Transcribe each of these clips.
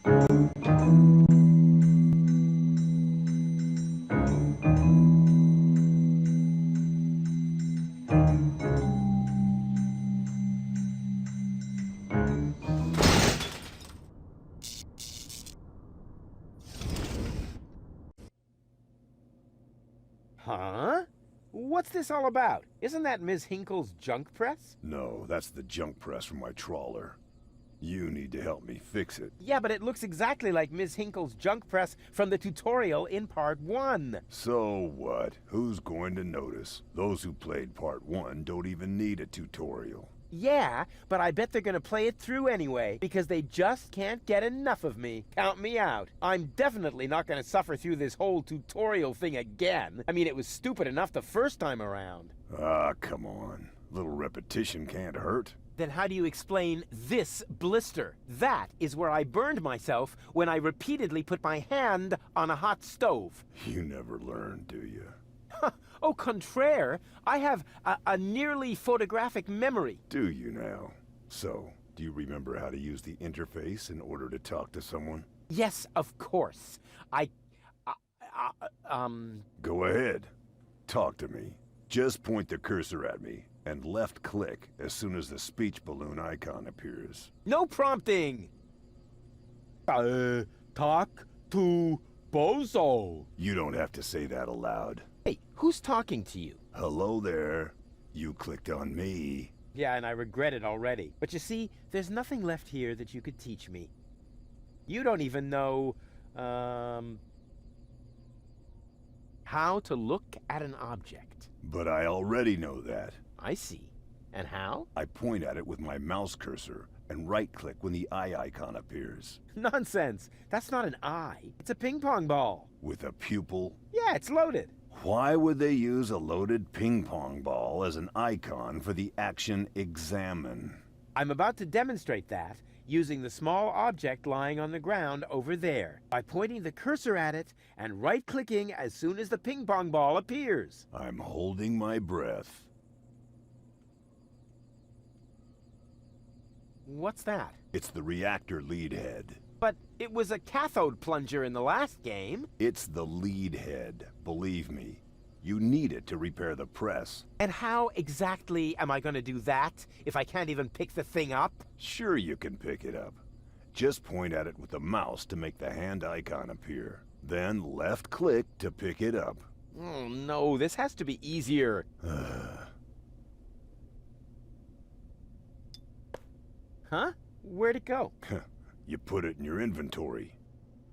Huh? What's this all about? Isn't that Ms. Hinkle's junk press? No, that's the junk press from my trawler. You need to help me fix it. Yeah, but it looks exactly like Ms. Hinkle's junk press from the tutorial in Part 1. So what? Who's going to notice? Those who played Part 1 don't even need a tutorial. Yeah, but I bet they're gonna play it through anyway, because they just can't get enough of me. Count me out. I'm definitely not gonna suffer through this whole tutorial thing again. I mean, it was stupid enough the first time around. Ah, come on. A little repetition can't hurt. Then how do you explain this blister? That is where I burned myself when I repeatedly put my hand on a hot stove. You never learn, do you? Au contraire, I have a nearly photographic memory. Do you now? So, do you remember how to use the interface in order to talk to someone? Yes, of course. Go ahead. Talk to me. Just point the cursor at me and left click as soon as the speech balloon icon appears. No prompting! Talk to Bozo. You don't have to say that aloud. Hey, who's talking to you? Hello there. You clicked on me. Yeah, and I regret it already. But you see, there's nothing left here that you could teach me. You don't even know, how to look at an object. But I already know that. I see. And how? I point at it with my mouse cursor and right-click when the eye icon appears. Nonsense. That's not an eye. It's a ping-pong ball. With a pupil? Yeah, it's loaded. Why would they use a loaded ping-pong ball as an icon for the action examine? I'm about to demonstrate that using the small object lying on the ground over there by pointing the cursor at it and right-clicking as soon as the ping-pong ball appears. I'm holding my breath. What's that? It's the reactor lead head. But it was a cathode plunger in the last game. It's the lead head, believe me. You need it to repair the press. And how exactly am I going to do that if I can't even pick the thing up? Sure you can pick it up. Just point at it with the mouse to make the hand icon appear. Then left-click to pick it up. Oh no, this has to be easier. Huh? Where'd it go? You put it in your inventory.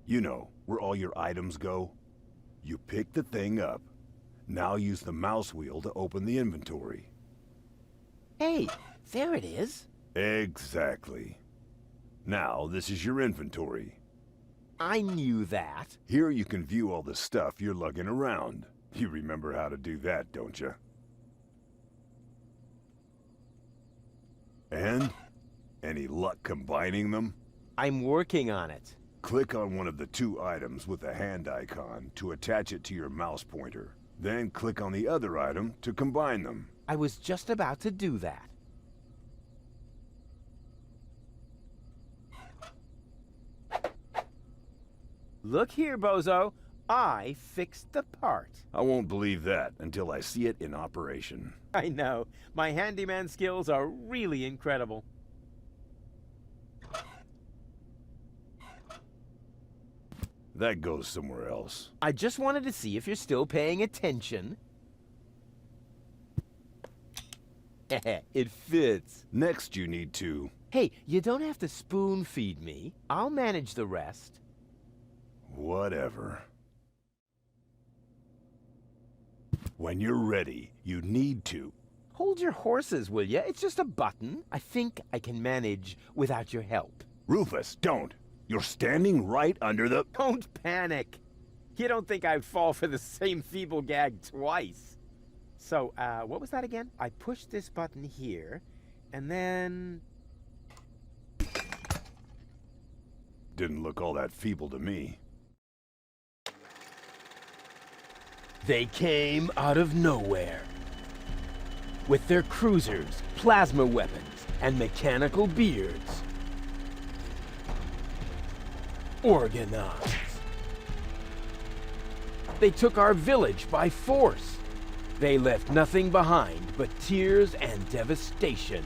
You know, where all your items go. You pick the thing up. Now use the mouse wheel to open the inventory. Hey, there it is. Exactly. Now, this is your inventory. I knew that. Here you can view all the stuff you're lugging around. You remember how to do that, don't you? And? Any luck combining them? I'm working on it. Click on one of the two items with the hand icon to attach it to your mouse pointer. Then click on the other item to combine them. I was just about to do that. Look here, Bozo. I fixed the part. I won't believe that until I see it in operation. I know. My handyman skills are really incredible. That goes somewhere else. I just wanted to see if you're still paying attention. It fits. Next you need to... Hey, you don't have to spoon feed me. I'll manage the rest. Whatever. When you're ready, you need to... Hold your horses, will ya? It's just a button. I think I can manage without your help. Rufus, don't! You're standing right under the... Don't panic. You don't think I'd fall for the same feeble gag twice. So, what was that again? I push this button here, and then... Didn't look all that feeble to me. They came out of nowhere. With their cruisers, plasma weapons, and mechanical beards. Organons. They took our village by force. They left nothing behind but tears and devastation.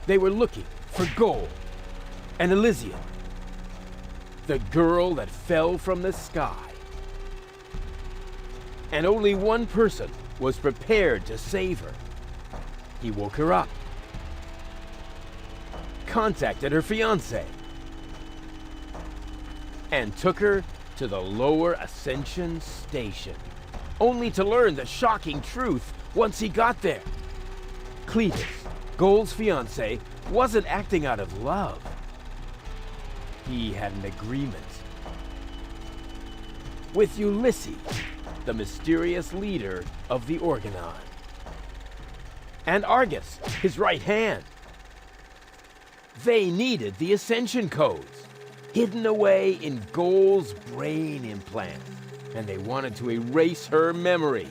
They were looking for gold and Elysium, the girl that fell from the sky. And only one person was prepared to save her. He woke her up, contacted her fiancé, and took her to the lower Ascension station, only to learn the shocking truth once he got there. Cletus, Gold's fiancé, wasn't acting out of love. He had an agreement with Ulysses, the mysterious leader of the Organon, and Argus, his right hand. They needed the Ascension codes, hidden away in Gold's brain implant, and they wanted to erase her memory.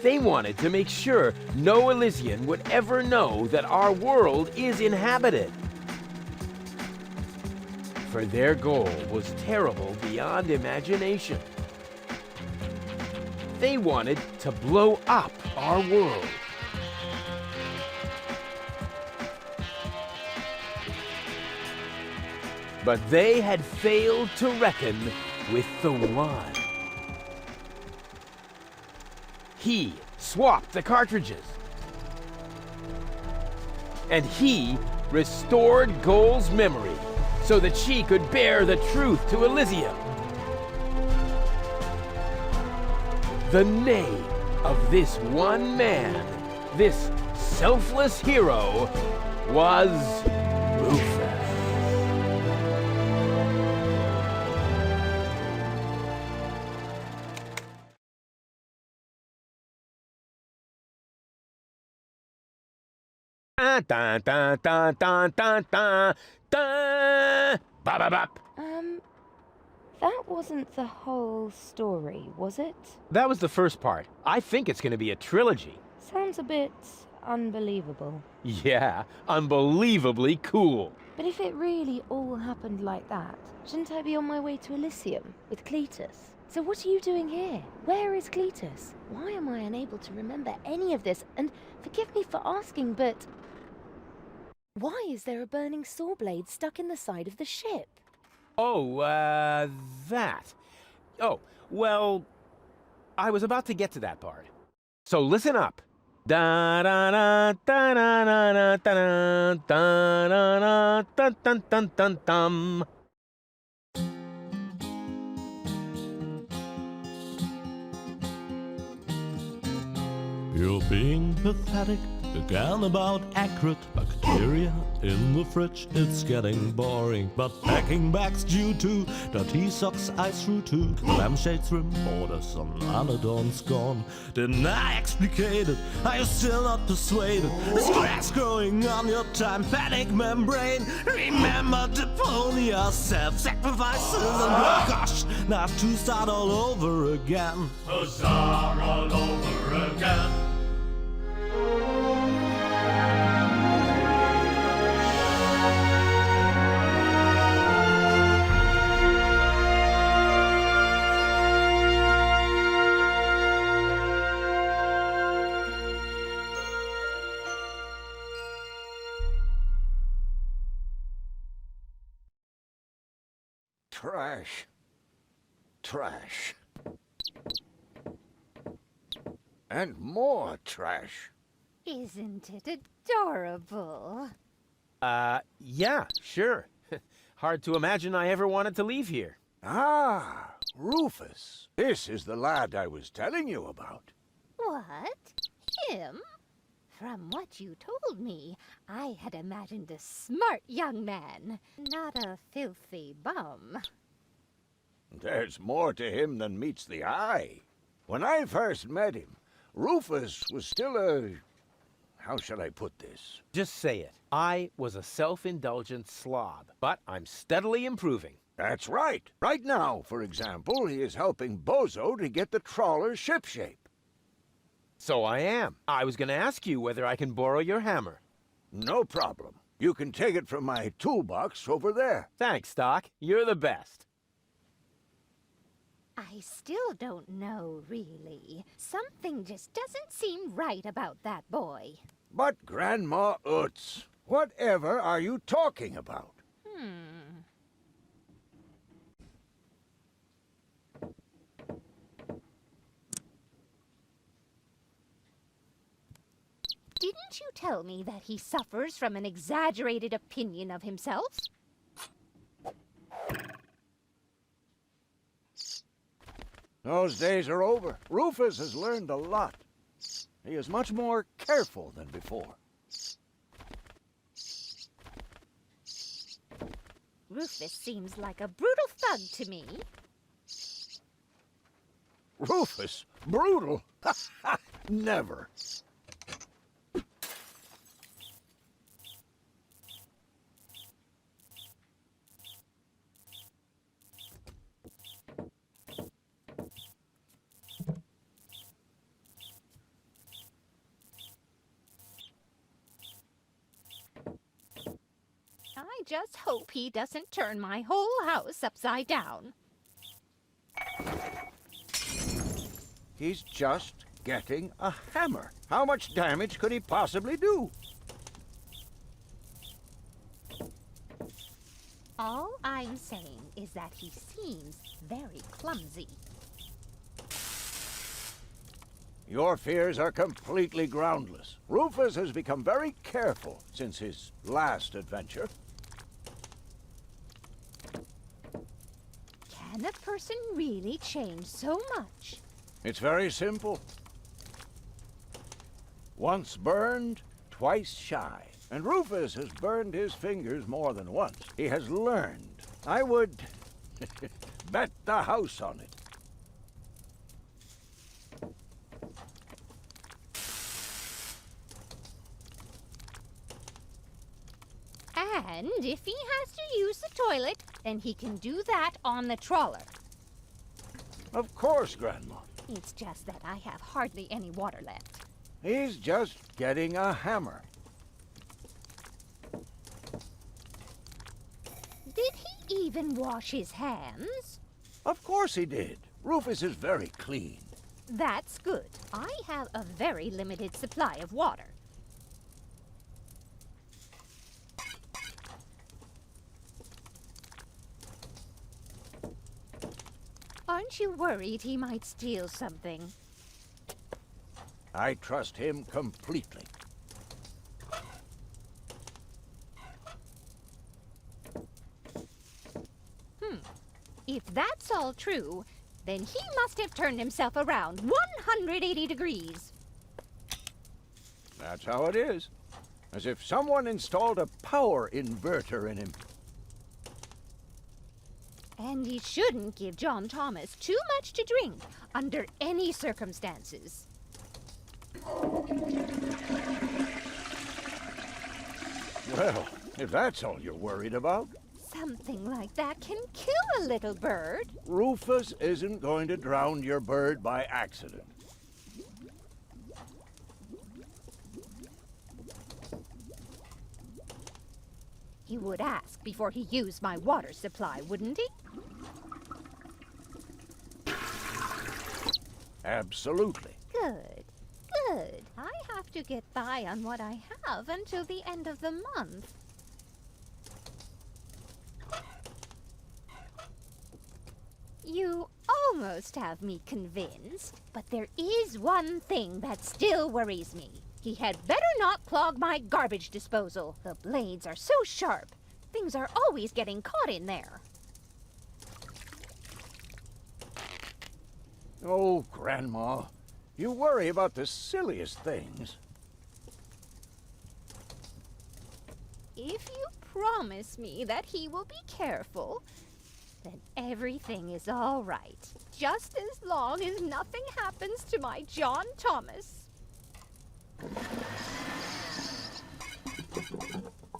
They wanted to make sure no Elysian would ever know that our world is inhabited. For their goal was terrible beyond imagination. They wanted to blow up our world. But they had failed to reckon with the One. He swapped the cartridges. And he restored Gold's memory so that she could bear the truth to Elysium. The name of this one man, this selfless hero, was Rufus. Da da da da da da da ba ba bop. That wasn't the whole story, was it? That was the first part. I think it's going to be a trilogy. Sounds a bit unbelievable. Yeah, unbelievably cool. But if it really all happened like that, shouldn't I be on my way to Elysium with Cletus? So what are you doing here? Where is Cletus? Why am I unable to remember any of this? And forgive me for asking, but why is there a burning saw blade stuck in the side of the ship? Oh, that. Oh, well, I was about to get to that part. So listen up. Da da da da da da da da da da dun dun dun dun. You're being pathetic again about accurate bacteria in the fridge. It's getting boring, but packing bags due to dirty socks I threw to the lampshades rim borders on Anadon's gone. Didn't I explicate it? Are you still not persuaded? There's cracks growing on your tympanic membrane. Remember Deponia, self-sacrifices and gosh, now to start all over again. To start all over again. Trash. Trash. And more trash. Isn't it adorable? Yeah, sure. Hard to imagine I ever wanted to leave here. Ah, Rufus. This is the lad I was telling you about. What? Him? From what you told me, I had imagined a smart young man, not a filthy bum. There's more to him than meets the eye. When I first met him, Rufus was still a... how shall I put this? Just say it. I was a self-indulgent slob, but I'm steadily improving. That's right. Right now, for example, he is helping Bozo to get the trawler shipshape. So I am. I was going to ask you whether I can borrow your hammer. No problem. You can take it from my toolbox over there. Thanks, Doc. You're the best. I still don't know, really. Something just doesn't seem right about that boy. But Grandma Utz, whatever are you talking about? Didn't you tell me that he suffers from an exaggerated opinion of himself? Those days are over. Rufus has learned a lot. He is much more careful than before. Rufus seems like a brutal thug to me. Rufus? Brutal? Never. I just hope he doesn't turn my whole house upside down. He's just getting a hammer. How much damage could he possibly do? All I'm saying is that he seems very clumsy. Your fears are completely groundless. Rufus has become very careful since his last adventure. Can a person really change so much? It's very simple. Once burned, twice shy. And Rufus has burned his fingers more than once. He has learned. I would bet the house on it. And if he has to use the toilet, then he can do that on the trawler. Of course, Grandma. It's just that I have hardly any water left. He's just getting a hammer. Did he even wash his hands? Of course he did. Rufus is very clean. That's good. I have a very limited supply of water. Aren't you worried he might steal something? I trust him completely. If that's all true, then he must have turned himself around 180 degrees. That's how it is. As if someone installed a power inverter in him. And he shouldn't give John Thomas too much to drink under any circumstances. Well, if that's all you're worried about, Something like that can kill a little bird. Rufus isn't going to drown your bird by accident. He would ask before he used my water supply, wouldn't he? Absolutely. Good, good. I have to get by on what I have until the end of the month. You almost have me convinced, but there is one thing that still worries me. He had better not clog my garbage disposal. The blades are so sharp. Things are always getting caught in there. Oh, Grandma, you worry about the silliest things. If you promise me that he will be careful, then everything is all right. Just as long as nothing happens to my John Thomas.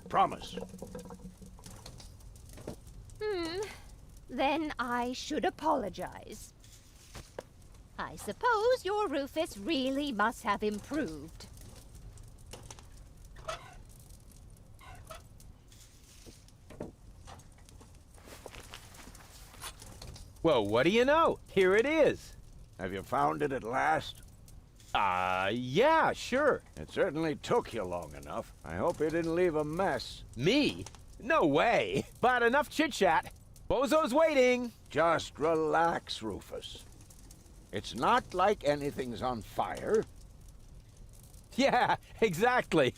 Promise. Then I should apologize. I suppose your Rufus really must have improved. Well, what do you know? Here it is. Have you found it at last? Yeah, sure. It certainly took you long enough. I hope you didn't leave a mess. Me? No way. But enough chit-chat. Bozo's waiting. Just relax, Rufus. It's not like anything's on fire. Yeah, exactly.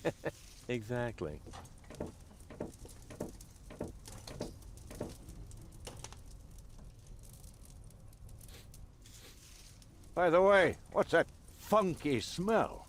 Exactly. By the way, what's that funky smell?